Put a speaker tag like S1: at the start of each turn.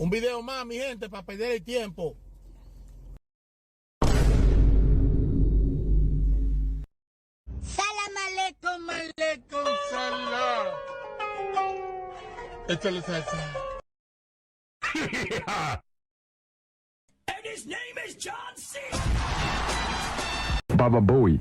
S1: Un video más, mi gente, para perder el tiempo. Salam aleikum, aleikum salam. Échale salsa.
S2: And his name is John C.
S3: Baba Bowie.